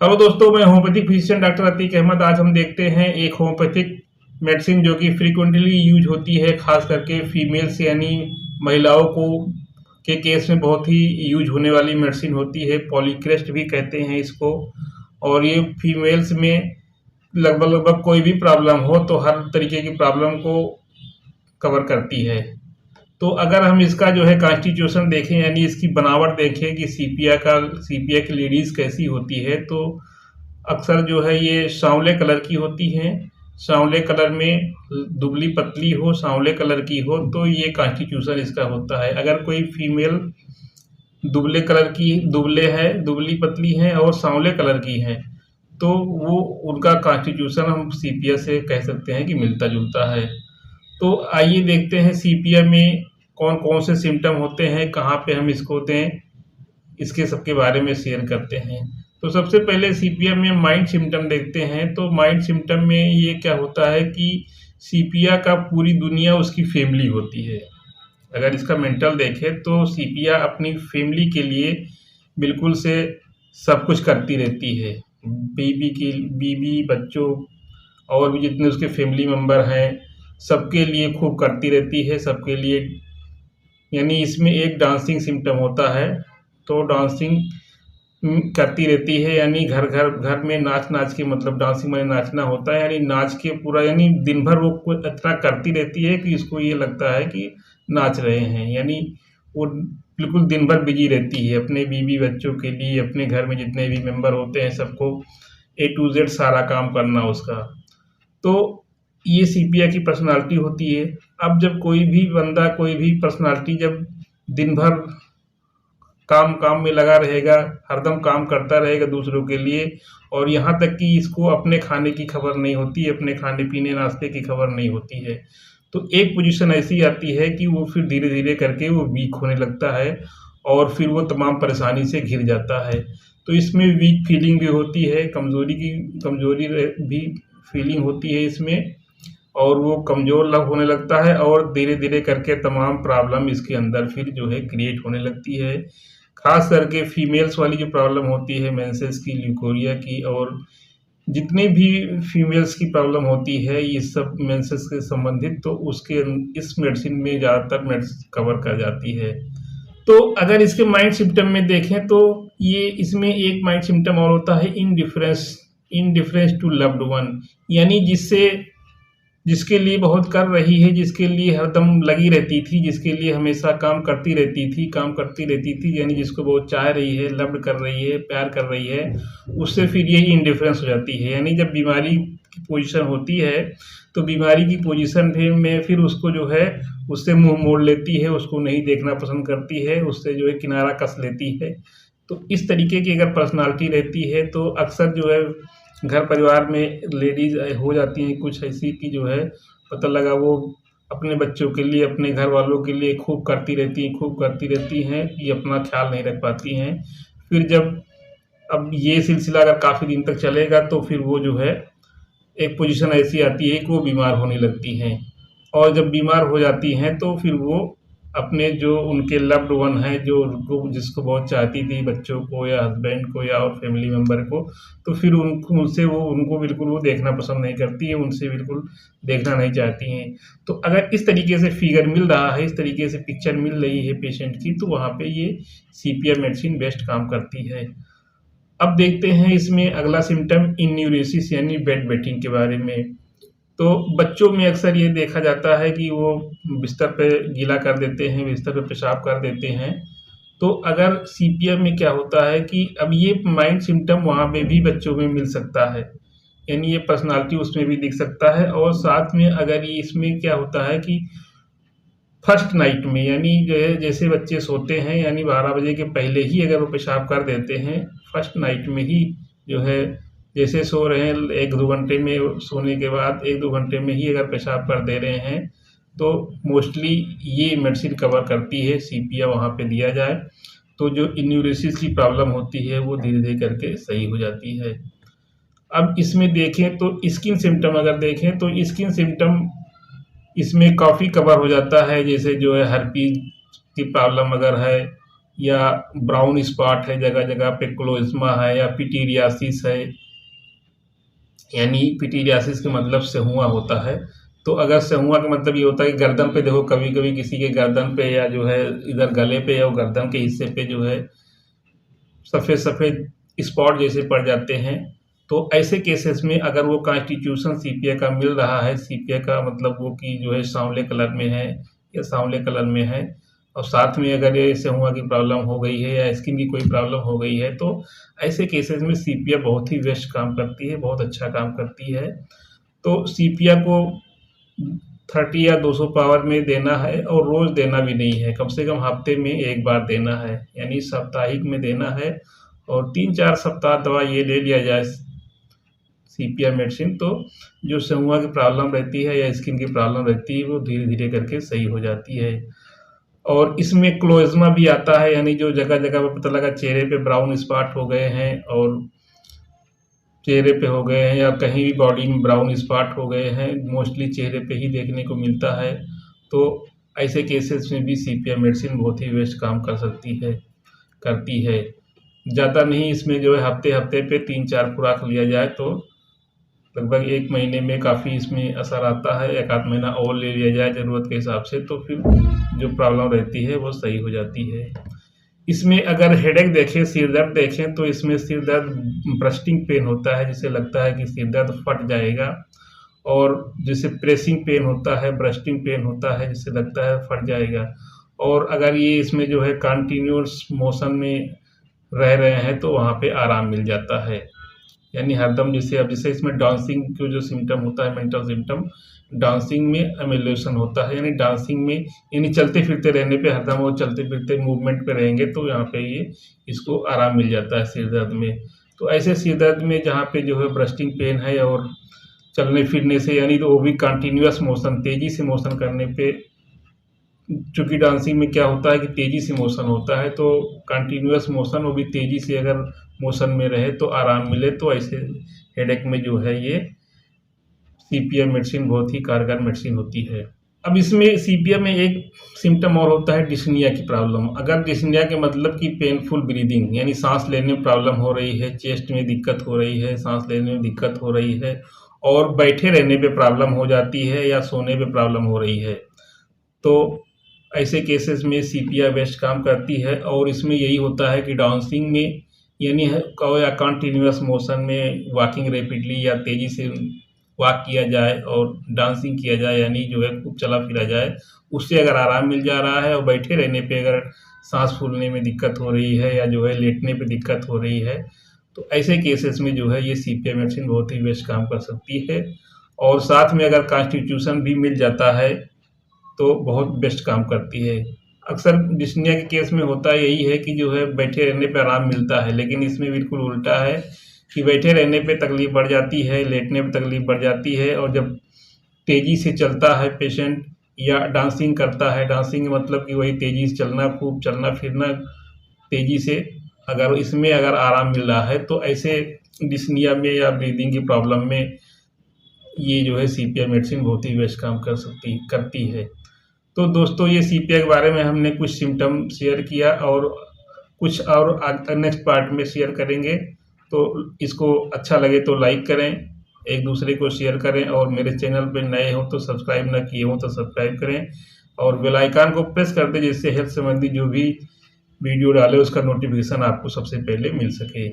Hello दोस्तों, मैं homeopathic physician doctor Atiq Ahmed. आज हम देखते हैं एक होम्योपैथिक मेडिसिन जो कि फ्रीक्वेंटली यूज होती है, खास करके फीमेल्स यानी महिलाओं को के केस में बहुत ही यूज होने वाली मेडिसिन होती है। पॉलीक्रेस्ट भी कहते हैं इसको। और ये फीमेल्स में लगभग लगभग कोई भी प्रॉब्लम हो तो हर तरीके की प्रॉब्लम को कवर करती है। तो अगर हम इसका जो है कॉन्स्टिट्यूशन देखें यानी इसकी बनावट देखें कि सीपिया की लेडीज कैसी होती है, तो अक्सर जो है ये सांवले कलर की होती हैं। सांवले कलर में दुबली पतली हो, सांवले कलर की हो, तो ये कॉन्स्टिट्यूशन इसका होता है। अगर कोई फीमेल दुबले कलर की दुबले है, दुबली पतली है और सांवले कलर की है, तो वो उनका कॉन्स्टिट्यूशन हम सीपिया से कह सकते हैं कि मिलता जुलता है। तो आइए देखते हैं सीपिया में कौन कौन से सिम्टम होते हैं, कहाँ पे हम इसको दें, इसके सबके बारे में शेयर करते हैं। तो सबसे पहले सीपिया में माइंड सिम्टम देखते हैं। तो माइंड सिम्टम में ये क्या होता है कि सीपिया का पूरी दुनिया उसकी फैमिली होती है। अगर इसका मेंटल देखें तो सीपिया अपनी फैमिली के लिए बिल्कुल से सब कुछ करती रहती है। बीबी बच्चों और भी जितने उसके फैमिली मेम्बर हैं, सबके लिए खूब करती रहती है, सबके लिए। यानी इसमें एक डांसिंग सिम्टम होता है। तो डांसिंग करती रहती है, यानी घर घर घर में नाच नाच के, मतलब डांसिंग में नाचना होता है, यानी नाच के पूरा, यानी दिन भर वो इतना करती रहती है कि इसको ये लगता है कि नाच रहे हैं। यानी वो बिल्कुल दिन भर बिजी रहती है अपने बीवी बच्चों के लिए, अपने घर में जितने भी मेंबर होते हैं सबको A to Z सारा काम करना उसका। तो ये सीपिया की पर्सनालिटी होती है। अब जब कोई भी बंदा, कोई भी पर्सनालिटी जब दिन भर काम काम में लगा रहेगा, हरदम काम करता रहेगा दूसरों के लिए, और यहाँ तक कि इसको अपने खाने की खबर नहीं होती है, अपने खाने पीने नाश्ते की खबर नहीं होती है, तो एक पोजीशन ऐसी आती है कि वो फिर धीरे धीरे करके वो वीक होने लगता है और फिर वो तमाम परेशानी से घिर जाता है। तो इसमें वीक फीलिंग भी होती है, कमजोरी भी फीलिंग होती है इसमें, और वो कमज़ोर होने लगता है और धीरे धीरे करके तमाम प्रॉब्लम इसके अंदर फिर जो है क्रिएट होने लगती है। खास करके फीमेल्स वाली जो प्रॉब्लम होती है, मेंसेस की, ल्यूकोरिया की, और जितनी भी फीमेल्स की प्रॉब्लम होती है ये सब मेंसेस से संबंधित, तो उसके इस मेडिसिन में ज़्यादातर मेडिसिन कवर कर जाती है। तो अगर इसके माइंड सिम्टम में देखें तो ये इसमें एक माइंड सिम्टम और होता है इनडिफरेंस टू लव्ड वन, यानी जिसके लिए बहुत कर रही है, जिसके लिए हरदम लगी रहती थी, जिसके लिए हमेशा काम करती रहती थी, यानी जिसको बहुत चाह रही है, लव कर रही है, प्यार कर रही है, उससे फिर ये इंडिफरेंस हो जाती है। यानी जब बीमारी की पोजीशन होती है तो बीमारी की पोजीशन में फिर उसको जो है उससे मुंह मोड़ लेती है, उसको नहीं देखना पसंद करती है, उससे जो है किनारा कस लेती है। तो इस तरीके की अगर पर्सनालिटी रहती है तो अक्सर जो है घर परिवार में लेडीज हो जाती हैं कुछ ऐसी कि जो है पता लगा वो अपने बच्चों के लिए, अपने घर वालों के लिए खूब करती रहती हैं, ये अपना ख्याल नहीं रख पाती हैं। फिर जब अब ये सिलसिला अगर काफ़ी दिन तक चलेगा तो फिर वो जो है एक पोजीशन ऐसी आती है कि वो बीमार होने लगती हैं, और जब बीमार हो जाती हैं तो फिर वो अपने जो उनके लव्ड वन हैं, जो उनको जिसको बहुत चाहती थी, बच्चों को या हस्बैंड को या और फैमिली मेम्बर को, तो फिर उनको बिल्कुल वो देखना पसंद नहीं करती है, उनसे बिल्कुल देखना नहीं चाहती हैं। तो अगर इस तरीके से फिगर मिल रहा है, इस तरीके से पिक्चर मिल रही है पेशेंट की, तो वहाँ पे ये सीपीआर मेडिसिन बेस्ट काम करती है। अब देखते हैं इसमें अगला सिम्टम इन्यूरेसिस यानी बेड वेटिंग के बारे में। तो बच्चों में अक्सर ये देखा जाता है कि वो बिस्तर पे गीला कर देते हैं, बिस्तर पे पेशाब कर देते हैं। तो अगर सीपीएम में क्या होता है कि अब ये माइंड सिम्टम वहाँ पे भी बच्चों में मिल सकता है, यानी ये पर्सनालिटी उसमें भी दिख सकता है। और साथ में अगर ये इसमें क्या होता है कि फर्स्ट नाइट में, यानी जो है जैसे बच्चे सोते हैं, यानी 12 बजे के पहले ही अगर वो पेशाब कर देते हैं, फर्स्ट नाइट में ही जो है, जैसे सो रहे हैं 1-2 घंटे में, सोने के बाद 1-2 घंटे में ही अगर पेशाब कर दे रहे हैं, तो मोस्टली ये मेडिसिन कवर करती है, सीपिया वहाँ पे दिया जाए तो जो इन्यूरेसिस की प्रॉब्लम होती है वो धीरे धीरे करके सही हो जाती है। अब इसमें देखें तो स्किन सिम्टम अगर देखें तो स्किन सिम्टम इसमें काफ़ी कवर हो जाता है, जैसे जो है हर्पीज की प्रॉब्लम अगर है, या ब्राउन स्पॉट है जगह जगह पे, क्लोज्मा है या पिटीरियासिस है, यानी पिटीरियासिस के मतलब सेहुआ होता है। तो अगर सेहुआ का मतलब ये होता है कि गर्दन पे देखो, कभी कभी किसी के गर्दन पे या जो है इधर गले पे या गर्दन के हिस्से पे जो है सफ़ेद सफ़ेद स्पॉट जैसे पड़ जाते हैं। तो ऐसे केसेस में अगर वो कॉन्स्टिट्यूशन सीपिया का मिल रहा है, सीपिया का मतलब वो कि जो है सांवले कलर में है या सांवले कलर में है, और साथ में अगर ये सेहुआ की प्रॉब्लम हो गई है या स्किन की कोई प्रॉब्लम हो गई है, तो ऐसे केसेस में सीपिया बहुत ही बेस्ट काम करती है, बहुत अच्छा काम करती है। तो सीपिया को 30 या 200 पावर में देना है और रोज़ देना भी नहीं है, कम से कम हफ्ते में 1 बार देना है, यानी साप्ताहिक में देना है। और 3-4 सप्ताह दवा ये ले लिया जाए सीपिया मेडिसिन, तो जो सेहुआ की प्रॉब्लम रहती है या स्किन की प्रॉब्लम रहती है वो धीरे धीरे करके सही हो जाती है। और इसमें क्लोज्मा भी आता है, यानी जो जगह जगह पर पता लगा चेहरे पे ब्राउन स्पॉट हो गए हैं और चेहरे पे हो गए हैं या कहीं भी बॉडी में ब्राउन स्पॉट हो गए हैं, मोस्टली चेहरे पे ही देखने को मिलता है। तो ऐसे केसेस में भी सीपिया मेडिसिन बहुत ही बेस्ट काम कर सकती है, करती है। ज़्यादा नहीं, इसमें जो है हफ्ते हफ्ते पे 3-4 खुराक लिया जाए तो लगभग 1 महीने में काफ़ी इसमें असर आता है। 1 आध महीना और ले लिया जाए ज़रूरत के हिसाब से, तो फिर जो प्रॉब्लम रहती है वो सही हो जाती है। इसमें अगर हेडेक देखें, सिर दर्द देखें, तो इसमें सिर दर्द ब्रस्टिंग पेन होता है, जिसे लगता है कि सिर दर्द फट जाएगा, और जैसे प्रेसिंग पेन होता है, ब्रस्टिंग पेन होता है, जिसे लगता है फट जाएगा। और अगर ये इसमें जो है कंटिन्यूअस मोशन में रह रहे हैं तो वहाँ पे आराम मिल जाता है, यानी हरदम जैसे अब जैसे इसमें डांसिंग को जो सिम्टम होता है, मेंटल सिम्टम, डांसिंग में एमेल्यूशन होता है, यानी डांसिंग में यानी चलते फिरते रहने पे हरदम वो चलते फिरते मूवमेंट पे रहेंगे तो यहाँ पे ये इसको आराम मिल जाता है सिर दर्द में। तो ऐसे सिर दर्द में जहाँ पे जो है ब्रस्टिंग पेन है और चलने फिरने से, यानी तो वो भी कंटिन्यूअस मोशन, तेज़ी से मोशन करने पे, चूँकि डांसिंग में क्या होता है कि तेज़ी से मोशन होता है, तो कंटिन्यूअस मोशन वो भी तेज़ी से अगर मोशन में रहे तो आराम मिले, तो ऐसे हेडेक में जो है ये सीपिया मेडिसिन बहुत ही कारगर मेडिसिन होती है। अब इसमें सीपिया में एक सिम्पटम और होता है डिस्निया की प्रॉब्लम। अगर डिस्निया के मतलब कि पेनफुल ब्रीदिंग, यानी सांस लेने में प्रॉब्लम हो रही है, चेस्ट में दिक्कत हो रही है, सांस लेने में दिक्कत हो रही है और बैठे रहने पे प्रॉब्लम हो जाती है या सोने पे प्रॉब्लम हो रही है, तो ऐसे केसेस में सीपिया बेस्ट काम करती है। और इसमें यही होता है कि डांसिंग में यानी कहो या कंटिन्यूअस मोशन में वॉकिंग रैपिडली या तेज़ी से वॉक किया जाए और डांसिंग किया जाए, यानी जो है खूब चला फिरा जाए, उससे अगर आराम मिल जा रहा है और बैठे रहने पे अगर सांस फूलने में दिक्कत हो रही है या जो है लेटने पे दिक्कत हो रही है, तो ऐसे केसेस में जो है ये सीपिया मेडिसिन बहुत ही बेस्ट काम कर सकती है। और साथ में अगर कॉन्स्टिट्यूशन भी मिल जाता है तो बहुत बेस्ट काम करती है। अक्सर डिस्निया के केस में होता यही है कि जो है बैठे रहने पे आराम मिलता है, लेकिन इसमें बिल्कुल उल्टा है कि बैठे रहने पे तकलीफ़ बढ़ जाती है, लेटने पे तकलीफ़ बढ़ जाती है, और जब तेज़ी से चलता है पेशेंट या डांसिंग करता है, डांसिंग मतलब कि वही तेज़ी से चलना, खूब चलना फिरना तेज़ी से, अगर इसमें अगर आराम मिल रहा है तो ऐसे डिस्निया में या ब्रीदिंग की प्रॉब्लम में ये जो है सीपिया मेडिसिन बहुत ही बेस्ट काम करती है। तो दोस्तों, ये सीपिया के बारे में हमने कुछ सिम्टम शेयर किया और कुछ और नेक्स्ट पार्ट में शेयर करेंगे। तो इसको अच्छा लगे तो लाइक करें, एक दूसरे को शेयर करें, और मेरे चैनल पे नए हो तो सब्सक्राइब ना किए हो तो सब्सक्राइब करें और बेल आइकन को प्रेस कर दें, जिससे हेल्थ संबंधी जो भी वीडियो डाले उसका नोटिफिकेशन आपको सबसे पहले मिल सके।